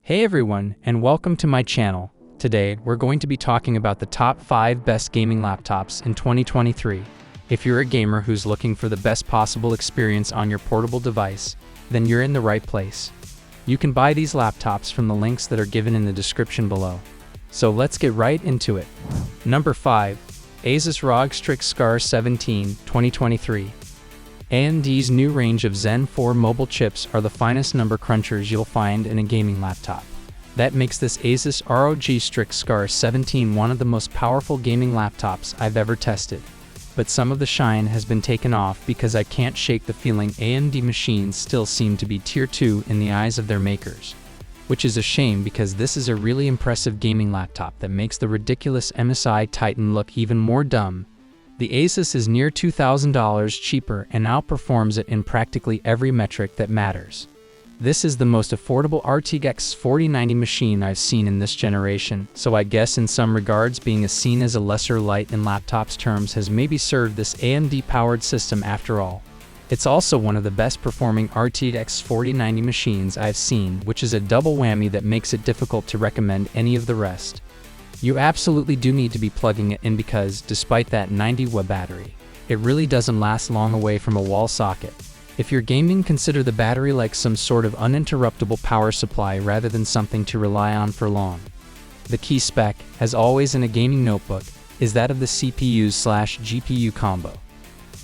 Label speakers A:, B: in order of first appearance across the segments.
A: Hey everyone, and welcome to my channel. Today, we're going to be talking about the top 5 best gaming laptops in 2023. If you're a gamer who's looking for the best possible experience on your portable device, then you're in the right place. You can buy these laptops from the links that are given in the description below. So let's get right into it. Number 5. Asus ROG Strix Scar 17, 2023. AMD's new range of Zen 4 mobile chips are the finest number crunchers you'll find in a gaming laptop. That makes this Asus ROG Strix Scar 17 one of the most powerful gaming laptops I've ever tested. But some of the shine has been taken off because I can't shake the feeling AMD machines still seem to be tier 2 in the eyes of their makers. Which is a shame because this is a really impressive gaming laptop that makes the ridiculous MSI Titan look even more dumb. The Asus is near $2,000 cheaper and outperforms it in practically every metric that matters. This is the most affordable RTX 4090 machine I've seen in this generation, so I guess in some regards being seen as a lesser light in laptops terms has maybe served this AMD-powered system after all. It's also one of the best performing RTX 4090 machines I've seen, which is a double whammy that makes it difficult to recommend any of the rest. You absolutely do need to be plugging it in because, despite that 90 watt battery, it really doesn't last long away from a wall socket. If you're gaming, consider the battery like some sort of uninterruptible power supply rather than something to rely on for long. The key spec, as always in a gaming notebook, is that of the CPU/GPU combo.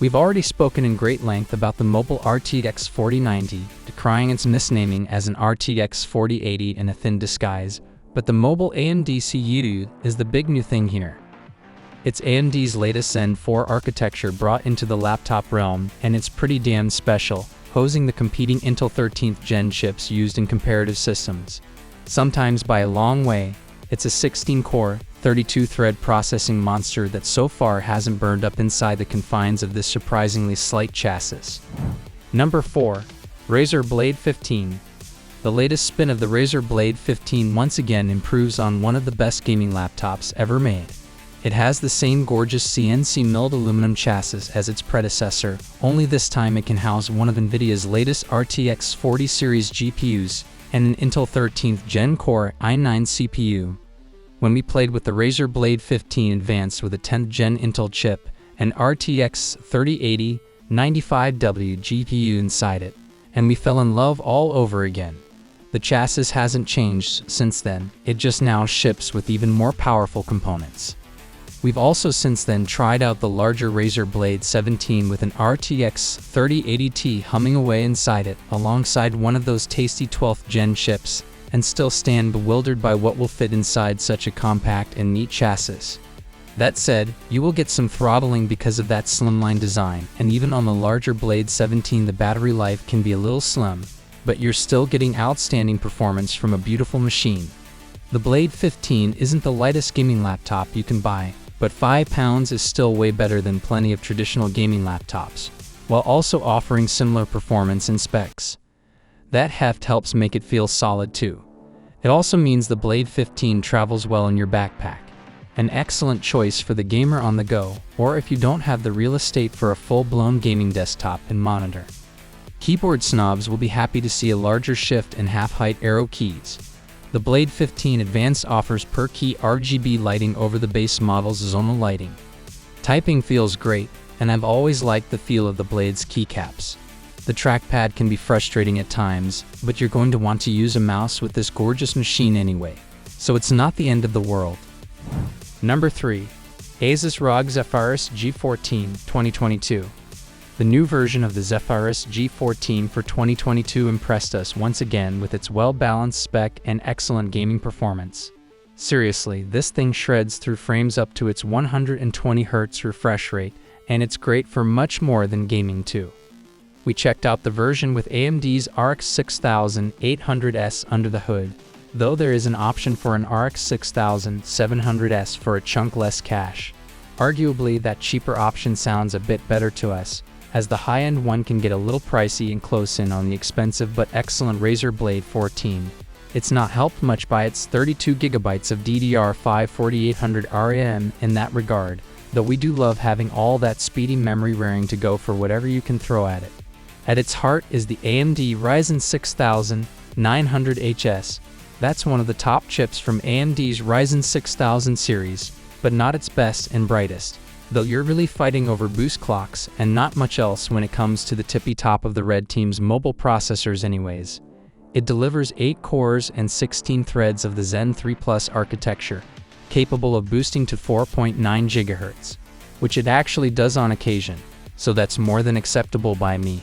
A: We've already spoken in great length about the mobile RTX 4090, decrying its misnaming as an RTX 4080 in a thin disguise. But the mobile AMD CPU is the big new thing here. It's AMD's latest Zen 4 architecture brought into the laptop realm, and it's pretty damn special, hosing the competing Intel 13th Gen chips used in comparative systems. Sometimes by a long way, it's a 16-core, 32-thread processing monster that so far hasn't burned up inside the confines of this surprisingly slight chassis. Number 4. Razer Blade 15. The latest spin of the Razer Blade 15 once again improves on one of the best gaming laptops ever made. It has the same gorgeous CNC milled aluminum chassis as its predecessor, only this time it can house one of NVIDIA's latest RTX 40 series GPUs and an Intel 13th Gen Core i9 CPU. When we played with the Razer Blade 15 Advanced with a 10th Gen Intel chip and RTX 3080 95W GPU inside it, and we fell in love all over again. The chassis hasn't changed since then, it just now ships with even more powerful components. We've also since then tried out the larger Razer Blade 17 with an RTX 3080 Ti humming away inside it alongside one of those tasty 12th Gen chips, and still stand bewildered by what will fit inside such a compact and neat chassis. That said, you will get some throttling because of that slimline design, and even on the larger Blade 17 the battery life can be a little slim. But you're still getting outstanding performance from a beautiful machine. The Blade 15 isn't the lightest gaming laptop you can buy, but £5 is still way better than plenty of traditional gaming laptops, while also offering similar performance and specs. That heft helps make it feel solid too. It also means the Blade 15 travels well in your backpack. An excellent choice for the gamer on the go, or if you don't have the real estate for a full-blown gaming desktop and monitor. Keyboard snobs will be happy to see a larger shift and half-height arrow keys. The Blade 15 Advanced offers per-key RGB lighting over the base model's zonal lighting. Typing feels great, and I've always liked the feel of the Blade's keycaps. The trackpad can be frustrating at times, but you're going to want to use a mouse with this gorgeous machine anyway, so it's not the end of the world. Number 3. Asus ROG Zephyrus G14 2022. The new version of the Zephyrus G14 for 2022 impressed us once again with its well-balanced spec and excellent gaming performance. Seriously, this thing shreds through frames up to its 120Hz refresh rate, and it's great for much more than gaming too. We checked out the version with AMD's RX 6800S under the hood, though there is an option for an RX 6700S for a chunk less cash. Arguably, that cheaper option sounds a bit better to us, as the high-end one can get a little pricey and close in on the expensive but excellent Razer Blade 14. It's not helped much by its 32GB of DDR5 4800 RAM in that regard, though we do love having all that speedy memory raring to go for whatever you can throw at it. At its heart is the AMD Ryzen 6900HS, That's one of the top chips from AMD's Ryzen 6000 series, but not its best and brightest, though you're really fighting over boost clocks and not much else when it comes to the tippy top of the Red Team's mobile processors anyways. It delivers 8 cores and 16 threads of the Zen 3 Plus architecture, capable of boosting to 4.9 GHz, which it actually does on occasion, so that's more than acceptable by me.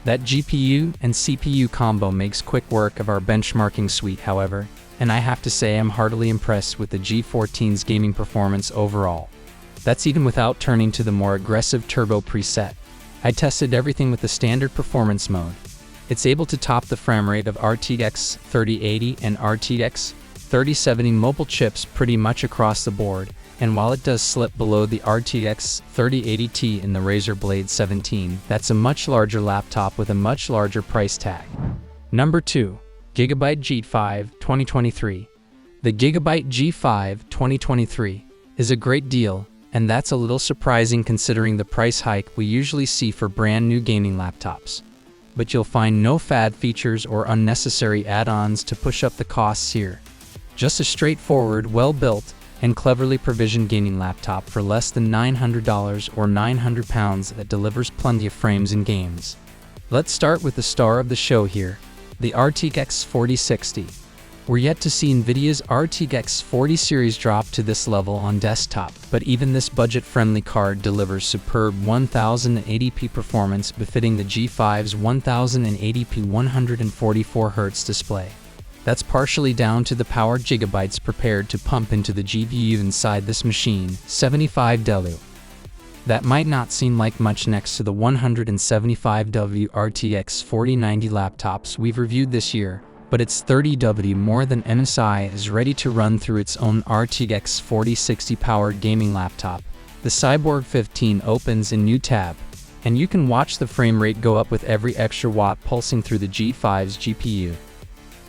A: That GPU and CPU combo makes quick work of our benchmarking suite, however, and I have to say I'm heartily impressed with the G14's gaming performance overall. That's even without turning to the more aggressive turbo preset. I tested everything with the standard performance mode. It's able to top the frame rate of RTX 3080 and RTX 3070 mobile chips pretty much across the board, and while it does slip below the RTX 3080 Ti in the Razer Blade 17, that's a much larger laptop with a much larger price tag. Number 2. Gigabyte G5 2023. The Gigabyte G5 2023 is a great deal, and that's a little surprising considering the price hike we usually see for brand new gaming laptops. But you'll find no fad features or unnecessary add-ons to push up the costs here. Just a straightforward, well-built, and cleverly provisioned gaming laptop for less than $900 or £900 that delivers plenty of frames and games. Let's start with the star of the show here, the RTX 4060. We're yet to see Nvidia's RTX 40 series drop to this level on desktop, but even this budget-friendly card delivers superb 1080p performance befitting the G5's 1080p 144Hz display. That's partially down to the power gigabytes prepared to pump into the GPU inside this machine, 75W. That might not seem like much next to the 175W RTX 4090 laptops we've reviewed this year, but it's 30W more than MSI is ready to run through its own RTX 4060 powered gaming laptop. The Cyborg 15 opens a new tab, and you can watch the frame rate go up with every extra watt pulsing through the G5's GPU.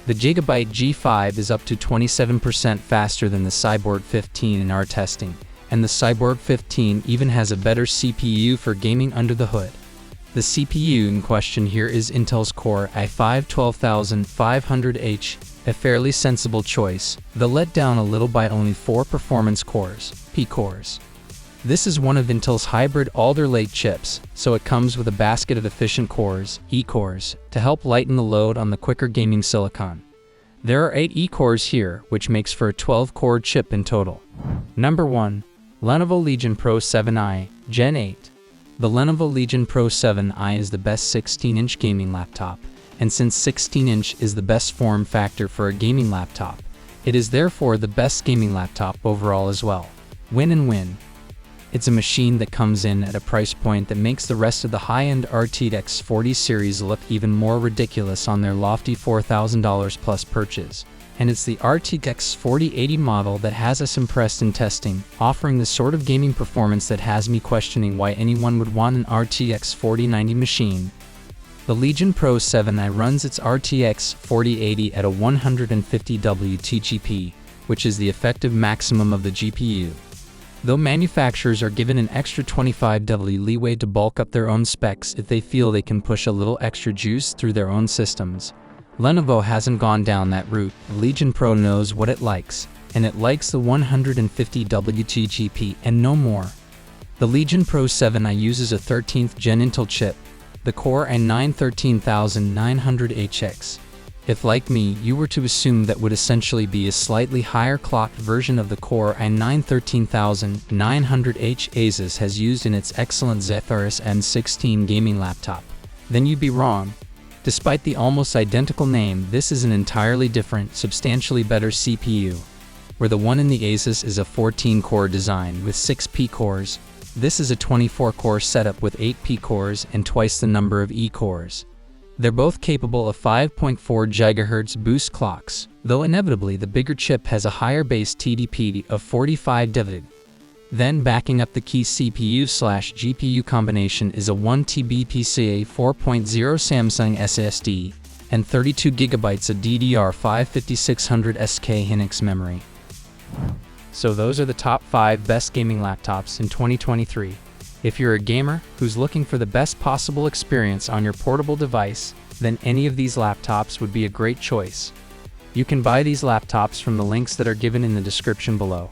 A: The Gigabyte G5 is up to 27% faster than the Cyborg 15 in our testing, and the Cyborg 15 even has a better CPU for gaming under the hood. The CPU in question here is Intel's Core i5-12500H, a fairly sensible choice, though let down a little by only 4 performance cores, P-cores. This is one of Intel's hybrid Alder Lake chips, so it comes with a basket of efficient cores, E-cores, to help lighten the load on the quicker gaming silicon. There are 8 E-cores here, which makes for a 12-core chip in total. Number 1. Lenovo Legion Pro 7i, Gen 8. The Lenovo Legion Pro 7i is the best 16-inch gaming laptop, and since 16-inch is the best form factor for a gaming laptop, it is therefore the best gaming laptop overall as well. Win and win. It's a machine that comes in at a price point that makes the rest of the high-end RTX 40 series look even more ridiculous on their lofty $4,000 plus purchase. And it's the RTX 4080 model that has us impressed in testing, offering the sort of gaming performance that has me questioning why anyone would want an RTX 4090 machine. The Legion Pro 7i runs its RTX 4080 at a 150W TGP, which is the effective maximum of the GPU. Though manufacturers are given an extra 25W leeway to bulk up their own specs if they feel they can push a little extra juice through their own systems, Lenovo hasn't gone down that route. The Legion Pro knows what it likes, and it likes the 150W TGP and no more. The Legion Pro 7i uses a 13th Gen Intel chip, the Core i9-13900HX. If, like me, you were to assume that would essentially be a slightly higher clocked version of the Core i9-13900H Asus has used in its excellent Zephyrus M16 gaming laptop, then you'd be wrong. Despite the almost identical name, this is an entirely different, substantially better CPU. Where the one in the Asus is a 14-core design with 6 P-cores, this is a 24-core setup with 8 P-cores and twice the number of E-cores. They're both capable of 5.4 GHz boost clocks, though inevitably the bigger chip has a higher base TDP of 45W. Then backing up the key CPU/GPU combination is a 1TB PCIe 4.0 Samsung SSD and 32GB of DDR5 5600SK Hynix memory. So those are the top 5 best gaming laptops in 2023. If you're a gamer who's looking for the best possible experience on your portable device, then any of these laptops would be a great choice. You can buy these laptops from the links that are given in the description below.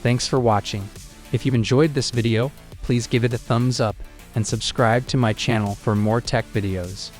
A: Thanks for watching. If you enjoyed this video, please give it a thumbs up and subscribe to my channel for more tech videos.